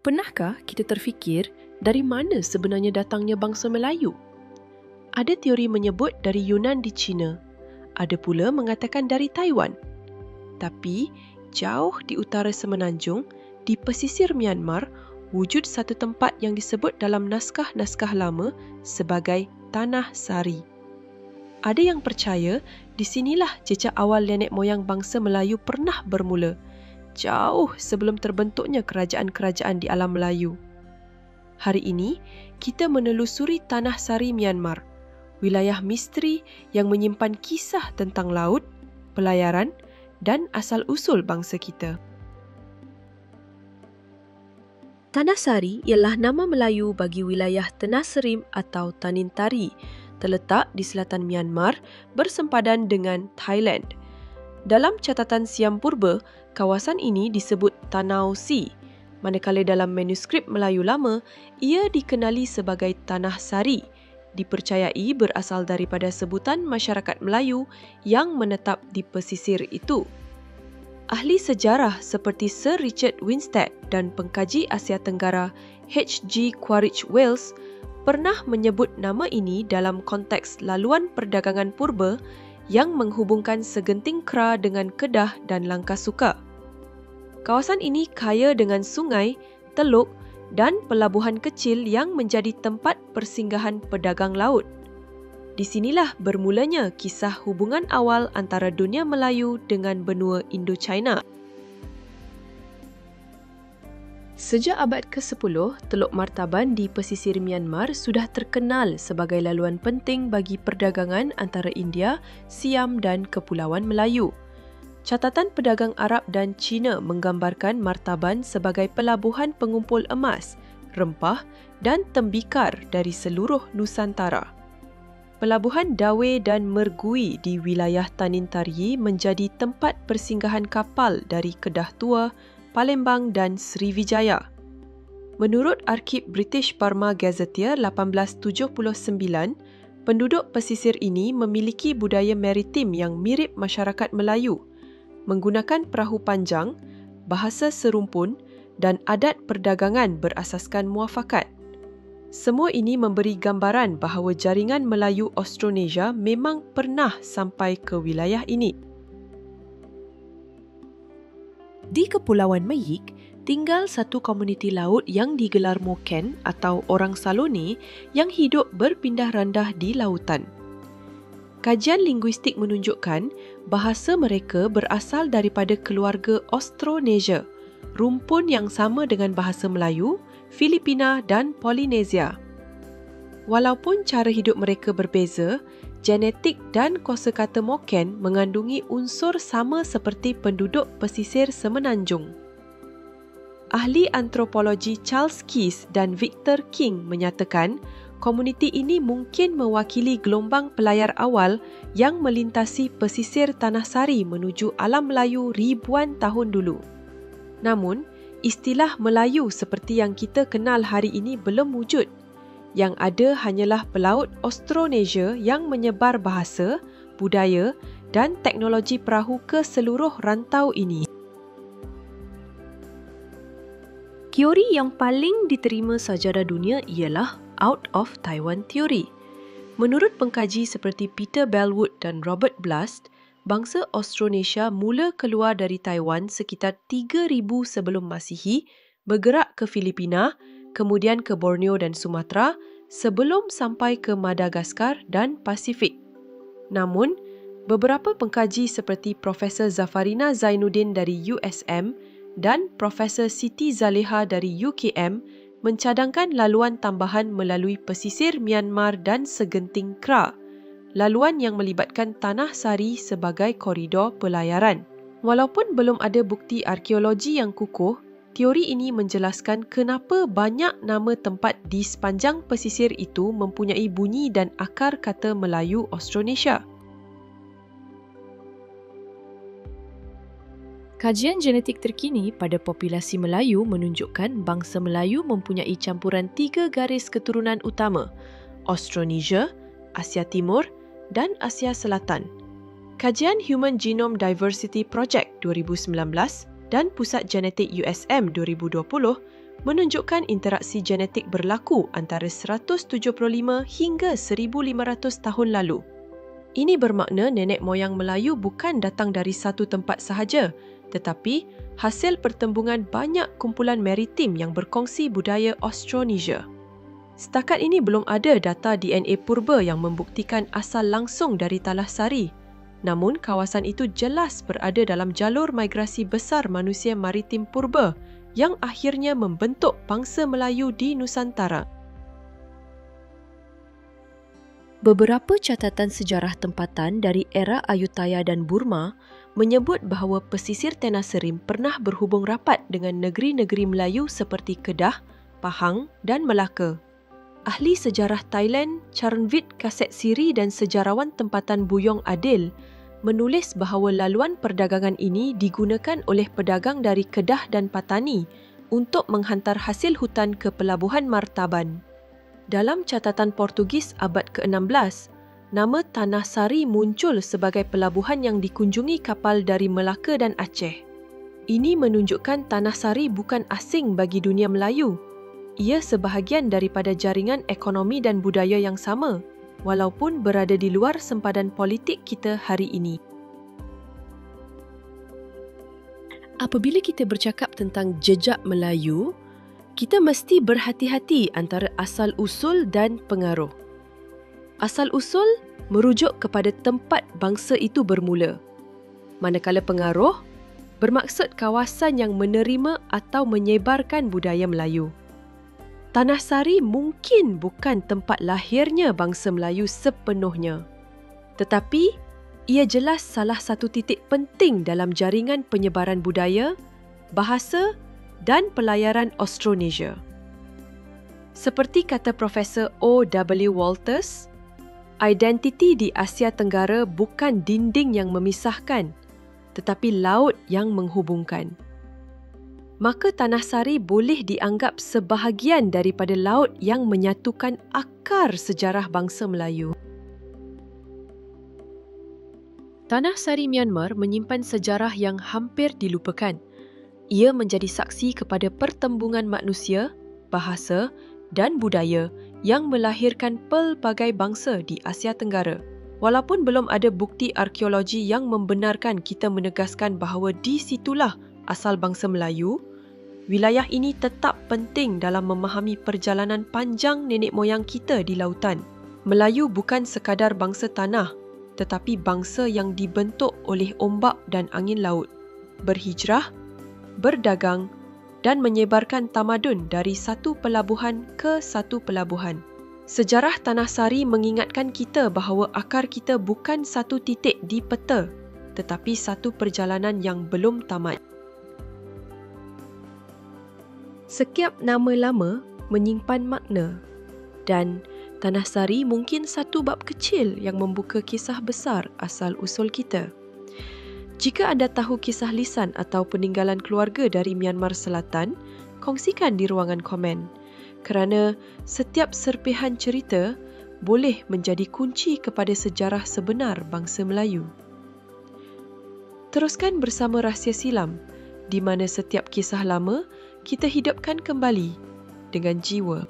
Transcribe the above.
Pernahkah kita terfikir dari mana sebenarnya datangnya bangsa Melayu? Ada teori menyebut dari Yunan di China. Ada pula mengatakan dari Taiwan. Tapi, jauh di utara semenanjung, di pesisir Myanmar, wujud satu tempat yang disebut dalam naskah-naskah lama sebagai Tanah Sari. Ada yang percaya di sinilah jejak awal nenek moyang bangsa Melayu pernah bermula, jauh sebelum terbentuknya kerajaan-kerajaan di alam Melayu. Hari ini, kita menelusuri Tanah Sari Myanmar, wilayah misteri yang menyimpan kisah tentang laut, pelayaran dan asal-usul bangsa kita. Tanah Sari ialah nama Melayu bagi wilayah Tenasserim atau Tanintari, terletak di selatan Myanmar bersempadan dengan Thailand. Dalam catatan Siam Purba, kawasan ini disebut Tanau Si, manakala dalam manuskrip Melayu lama, ia dikenali sebagai Tanah Sari, dipercayai berasal daripada sebutan masyarakat Melayu yang menetap di pesisir itu. Ahli sejarah seperti Sir Richard Winstead dan pengkaji Asia Tenggara H.G. Quaritch Wells pernah menyebut nama ini dalam konteks laluan perdagangan purba yang menghubungkan segenting Kra dengan Kedah dan Langkasuka. Kawasan ini kaya dengan sungai, teluk dan pelabuhan kecil yang menjadi tempat persinggahan pedagang laut. Di sinilah bermulanya kisah hubungan awal antara dunia Melayu dengan benua Indo-China. Sejak abad ke-10, Teluk Martaban di pesisir Myanmar sudah terkenal sebagai laluan penting bagi perdagangan antara India, Siam dan Kepulauan Melayu. Catatan pedagang Arab dan Cina menggambarkan Martaban sebagai pelabuhan pengumpul emas, rempah dan tembikar dari seluruh Nusantara. Pelabuhan Dawe dan Mergui di wilayah Tanintari menjadi tempat persinggahan kapal dari Kedah Tua, Palembang dan Sriwijaya. Menurut Arkib British Burma Gazetteer 1879, penduduk pesisir ini memiliki budaya maritim yang mirip masyarakat Melayu, menggunakan perahu panjang, bahasa serumpun dan adat perdagangan berasaskan muafakat. Semua ini memberi gambaran bahawa jaringan Melayu Austronesia memang pernah sampai ke wilayah ini. Di Kepulauan Meyik, tinggal satu komuniti laut yang digelar Moken atau orang Salone yang hidup berpindah randah di lautan. Kajian linguistik menunjukkan bahasa mereka berasal daripada keluarga Austronesia, rumpun yang sama dengan bahasa Melayu, Filipina dan Polinesia. Walaupun cara hidup mereka berbeza, genetik dan kosakata Moken mengandungi unsur sama seperti penduduk pesisir semenanjung. Ahli antropologi Charles Keyes dan Victor King menyatakan komuniti ini mungkin mewakili gelombang pelayar awal yang melintasi pesisir Tanah Sari menuju alam Melayu ribuan tahun dulu. Namun, istilah Melayu seperti yang kita kenal hari ini belum wujud. Yang ada hanyalah pelaut Austronesia yang menyebar bahasa, budaya dan teknologi perahu ke seluruh rantau ini. Teori yang paling diterima sajarah dunia ialah Out of Taiwan Theory. Menurut pengkaji seperti Peter Bellwood dan Robert Blust, bangsa Austronesia mula keluar dari Taiwan sekitar 3,000 sebelum Masihi, bergerak ke Filipina, kemudian ke Borneo dan Sumatra, sebelum sampai ke Madagaskar dan Pasifik. Namun, beberapa pengkaji seperti Profesor Zafarina Zainuddin dari USM dan Profesor Siti Zaleha dari UKM mencadangkan laluan tambahan melalui pesisir Myanmar dan segenting Kra, laluan yang melibatkan Tanah Sari sebagai koridor pelayaran. Walaupun belum ada bukti arkeologi yang kukuh, teori ini menjelaskan kenapa banyak nama tempat di sepanjang pesisir itu mempunyai bunyi dan akar kata Melayu Austronesia. Kajian genetik terkini pada populasi Melayu menunjukkan bangsa Melayu mempunyai campuran 3 garis keturunan utama, Austronesia, Asia Timur dan Asia Selatan. Kajian Human Genome Diversity Project 2019 dan Pusat Genetik USM 2020 menunjukkan interaksi genetik berlaku antara 175 hingga 1500 tahun lalu. Ini bermakna nenek moyang Melayu bukan datang dari satu tempat sahaja, tetapi hasil pertembungan banyak kumpulan maritim yang berkongsi budaya Austronesia. Setakat ini belum ada data DNA purba yang membuktikan asal langsung dari Talasari. Namun, kawasan itu jelas berada dalam jalur migrasi besar manusia maritim purba yang akhirnya membentuk bangsa Melayu di Nusantara. Beberapa catatan sejarah tempatan dari era Ayutthaya dan Burma menyebut bahawa pesisir Tenasserim pernah berhubung rapat dengan negeri-negeri Melayu seperti Kedah, Pahang dan Melaka. Ahli sejarah Thailand, Charnvit Kassetsiri dan sejarawan tempatan Buyong Adil menulis bahawa laluan perdagangan ini digunakan oleh pedagang dari Kedah dan Patani untuk menghantar hasil hutan ke pelabuhan Martaban. Dalam catatan Portugis abad ke-16, nama Tanah Sari muncul sebagai pelabuhan yang dikunjungi kapal dari Melaka dan Aceh. Ini menunjukkan Tanah Sari bukan asing bagi dunia Melayu. Ia sebahagian daripada jaringan ekonomi dan budaya yang sama, walaupun berada di luar sempadan politik kita hari ini. Apabila kita bercakap tentang jejak Melayu, kita mesti berhati-hati antara asal-usul dan pengaruh. Asal-usul merujuk kepada tempat bangsa itu bermula, manakala pengaruh bermaksud kawasan yang menerima atau menyebarkan budaya Melayu. Tanah Sari mungkin bukan tempat lahirnya bangsa Melayu sepenuhnya, tetapi ia jelas salah satu titik penting dalam jaringan penyebaran budaya, bahasa dan pelayaran Austronesia. Seperti kata Profesor O.W. Walters, identiti di Asia Tenggara bukan dinding yang memisahkan, tetapi laut yang menghubungkan. Maka Tanah Sari boleh dianggap sebahagian daripada laut yang menyatukan akar sejarah bangsa Melayu. Tanah Sari Myanmar menyimpan sejarah yang hampir dilupakan. Ia menjadi saksi kepada pertembungan manusia, bahasa dan budaya yang melahirkan pelbagai bangsa di Asia Tenggara. Walaupun belum ada bukti arkeologi yang membenarkan kita menegaskan bahawa di situlah asal bangsa Melayu, wilayah ini tetap penting dalam memahami perjalanan panjang nenek moyang kita di lautan. Melayu bukan sekadar bangsa tanah, tetapi bangsa yang dibentuk oleh ombak dan angin laut, berhijrah, berdagang dan menyebarkan tamadun dari satu pelabuhan ke satu pelabuhan. Sejarah Tanah Sari mengingatkan kita bahawa akar kita bukan satu titik di peta, tetapi satu perjalanan yang belum tamat. Setiap nama lama menyimpan makna, dan Tanah Sari mungkin satu bab kecil yang membuka kisah besar asal-usul kita. Jika anda tahu kisah lisan atau peninggalan keluarga dari Myanmar Selatan, kongsikan di ruangan komen, kerana setiap serpihan cerita boleh menjadi kunci kepada sejarah sebenar bangsa Melayu. Teruskan bersama Rahsia Silam, di mana setiap kisah lama kita hidupkan kembali dengan jiwa.